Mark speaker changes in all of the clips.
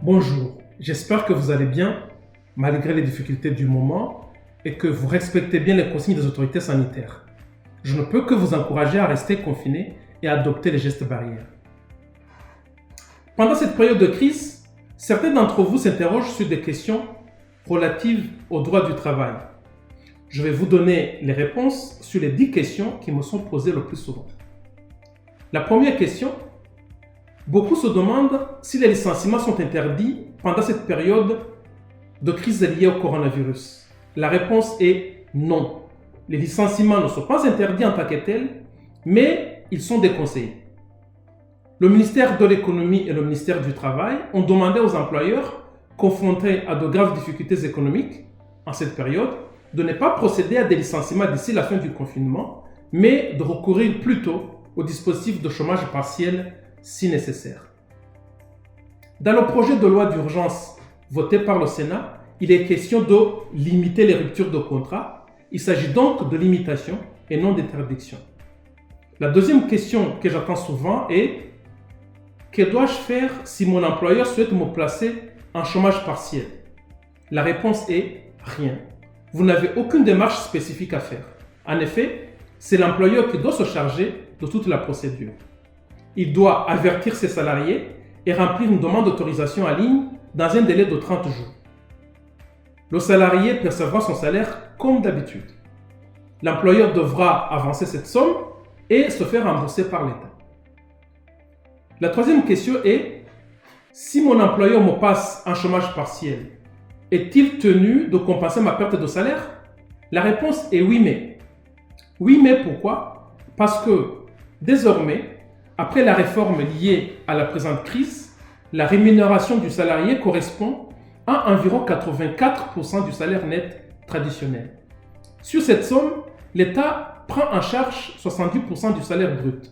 Speaker 1: Bonjour, j'espère que vous allez bien malgré les difficultés du moment et que vous respectez bien les consignes des autorités sanitaires. Je ne peux que vous encourager à rester confiné et à adopter les gestes barrières. Pendant cette période de crise, certains d'entre vous s'interrogent sur des questions relatives au droit du travail. Je vais vous donner les réponses sur les 10 questions qui me sont posées le plus souvent. La première question: beaucoup se demandent si les licenciements sont interdits pendant cette période de crise liée au coronavirus. La réponse est non. Les licenciements ne sont pas interdits en tant que tels, mais ils sont déconseillés. Le ministère de l'Économie et le ministère du Travail ont demandé aux employeurs confrontés à de graves difficultés économiques en cette période de ne pas procéder à des licenciements d'ici la fin du confinement, mais de recourir plutôt au dispositif de chômage partiel si nécessaire. Dans le projet de loi d'urgence voté par le Sénat, il est question de limiter les ruptures de contrat. Il s'agit donc de limitation et non d'interdiction. La deuxième question que j'entends souvent est: que dois-je faire si mon employeur souhaite me placer en chômage partiel? La réponse est rien. Vous n'avez aucune démarche spécifique à faire. En effet, c'est l'employeur qui doit se charger de toute la procédure. Il doit avertir ses salariés et remplir une demande d'autorisation en ligne dans un délai de 30 jours. Le salarié percevra son salaire comme d'habitude. L'employeur devra avancer cette somme et se faire rembourser par l'État. La troisième question est: si mon employeur me passe en chômage partiel, est-il tenu de compenser ma perte de salaire? La réponse est oui, mais. Oui, mais pourquoi? Parce que désormais, après la réforme liée à la présente crise, la rémunération du salarié correspond à environ 84% du salaire net traditionnel. Sur cette somme, l'État prend en charge 70% du salaire brut.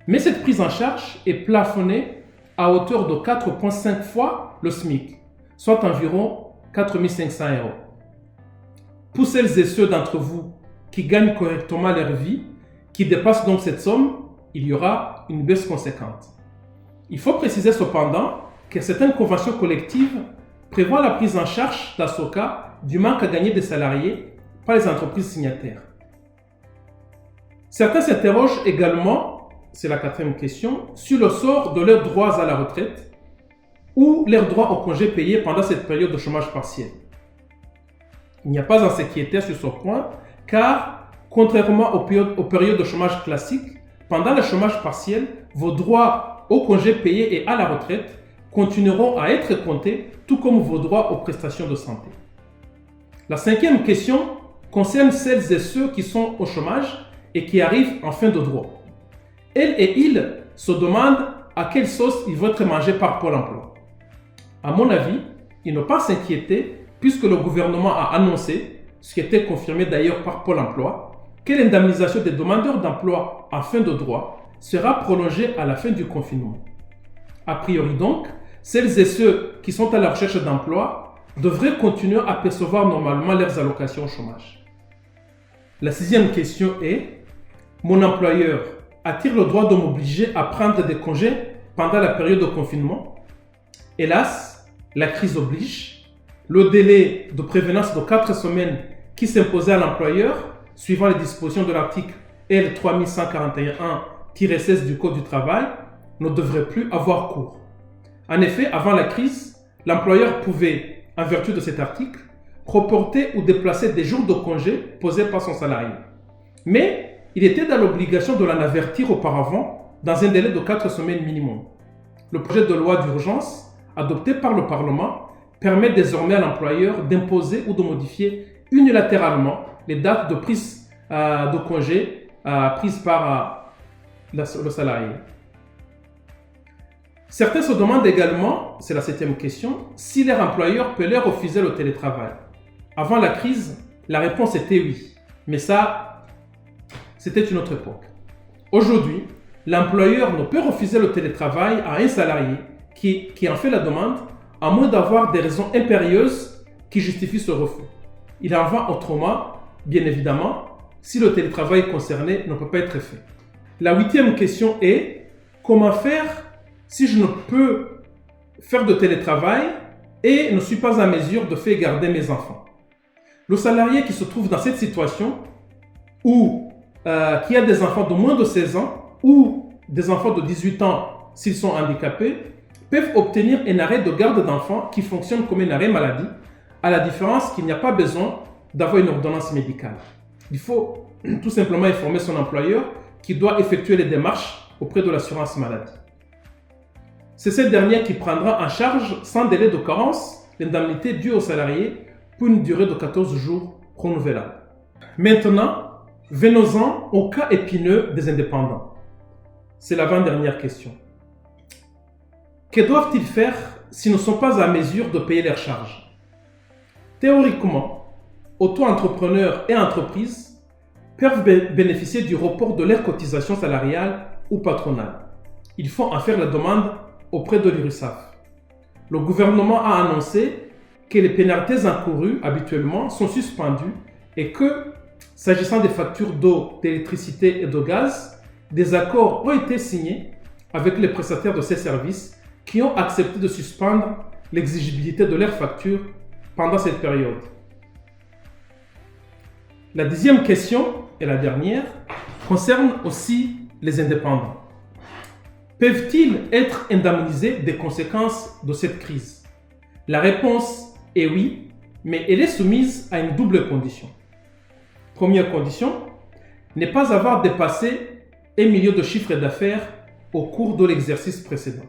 Speaker 1: Mais cette prise en charge est plafonnée à hauteur de 4,5 fois le SMIC, soit environ 4 500 €. Pour celles et ceux d'entre vous qui gagnent correctement leur vie, qui dépassent donc cette somme, il y aura une baisse conséquente. Il faut préciser cependant que certaines conventions collectives prévoient la prise en charge, dans ce cas, du manque à gagner des salariés par les entreprises signataires. Certains s'interrogent également, c'est la quatrième question, sur le sort de leurs droits à la retraite ou leurs droits au congé payé pendant cette période de chômage partiel. Il n'y a pas à s'inquiéter sur ce point, car contrairement aux périodes de chômage classiques, pendant le chômage partiel, vos droits au congé payé et à la retraite continueront à être comptés, tout comme vos droits aux prestations de santé. La cinquième question concerne celles et ceux qui sont au chômage et qui arrivent en fin de droit. Elles et ils se demandent à quelle sauce ils vont être mangés par Pôle emploi. À mon avis, il ne faut pas s'inquiéter puisque le gouvernement a annoncé, ce qui était confirmé d'ailleurs par Pôle emploi, que l'indemnisation des demandeurs d'emploi en fin de droit sera prolongée à la fin du confinement. A priori donc, celles et ceux qui sont à la recherche d'emploi devraient continuer à percevoir normalement leurs allocations au chômage. La sixième question est: mon employeur a-t-il le droit de m'obliger à prendre des congés pendant la période de confinement? Hélas, la crise oblige. Le délai de prévenance de 4 semaines qui s'imposait à l'employeur, suivant les dispositions de l'article L3141-16 du Code du travail, ne devrait plus avoir cours. En effet, avant la crise, l'employeur pouvait, en vertu de cet article, reporter ou déplacer des jours de congé posés par son salarié. Mais il était dans l'obligation de l'en avertir auparavant dans un délai de 4 semaines minimum. Le projet de loi d'urgence, adopté par le Parlement, permet désormais à l'employeur d'imposer ou de modifier unilatéralement les dates de prise de congé prises par le salarié. Certains se demandent également, c'est la septième question, si leur employeur peut leur refuser le télétravail. Avant la crise, la réponse était oui, mais ça, c'était une autre époque. Aujourd'hui, l'employeur ne peut refuser le télétravail à un salarié qui en fait la demande, à moins d'avoir des raisons impérieuses qui justifient ce refus. Il en va autrement, bien évidemment, si le télétravail concerné ne peut pas être fait. La huitième question est: comment faire si je ne peux faire de télétravail et ne suis pas en mesure de faire garder mes enfants. Le salarié qui se trouve dans cette situation ou qui a des enfants de moins de 16 ans ou des enfants de 18 ans s'ils sont handicapés peuvent obtenir un arrêt de garde d'enfants qui fonctionne comme un arrêt maladie, à la différence qu'il n'y a pas besoin d'avoir une ordonnance médicale. Il faut tout simplement informer son employeur qui doit effectuer les démarches auprès de l'assurance maladie. C'est cette dernière qui prendra en charge sans délai de carence l'indemnité due au salarié pour une durée de 14 jours renouvelable. Maintenant, venons-en au cas épineux des indépendants. C'est l'avant-dernière question. Que doivent-ils faire s'ils ne sont pas en mesure de payer leurs charges? Théoriquement, auto-entrepreneurs et entreprises peuvent bénéficier du report de leurs cotisations salariales ou patronales. Il faut en faire la demande auprès de l'URSSAF. Le gouvernement a annoncé que les pénalités encourues habituellement sont suspendues et que, s'agissant des factures d'eau, d'électricité et de gaz, des accords ont été signés avec les prestataires de ces services qui ont accepté de suspendre l'exigibilité de leurs factures pendant cette période. La deuxième question, et la dernière, concerne aussi les indépendants. Peuvent-ils être indemnisés des conséquences de cette crise? La réponse est oui, mais elle est soumise à une double condition. Première condition, ne pas avoir dépassé 1 million de chiffre d'affaires au cours de l'exercice précédent.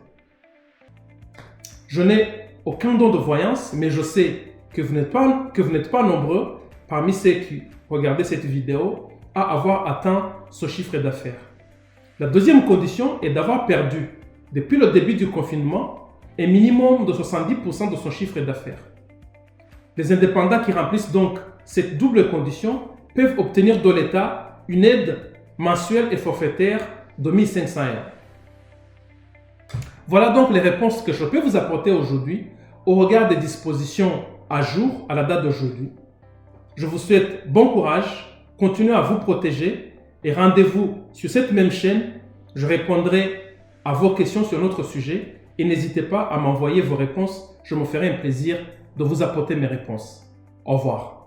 Speaker 1: Je n'ai aucun don de voyance, mais je sais que vous n'êtes pas nombreux parmi ceux qui regardent cette vidéo à avoir atteint ce chiffre d'affaires. La deuxième condition est d'avoir perdu, depuis le début du confinement, un minimum de 70% de son chiffre d'affaires. Les indépendants qui remplissent donc cette double condition peuvent obtenir de l'État une aide mensuelle et forfaitaire de 1 500 €. Voilà donc les réponses que je peux vous apporter aujourd'hui au regard des dispositions à jour à la date d'aujourd'hui. Je vous souhaite bon courage, continuez à vous protéger et rendez-vous sur cette même chaîne. Je répondrai à vos questions sur notre sujet et n'hésitez pas à m'envoyer vos réponses. Je me ferai un plaisir de vous apporter mes réponses. Au revoir.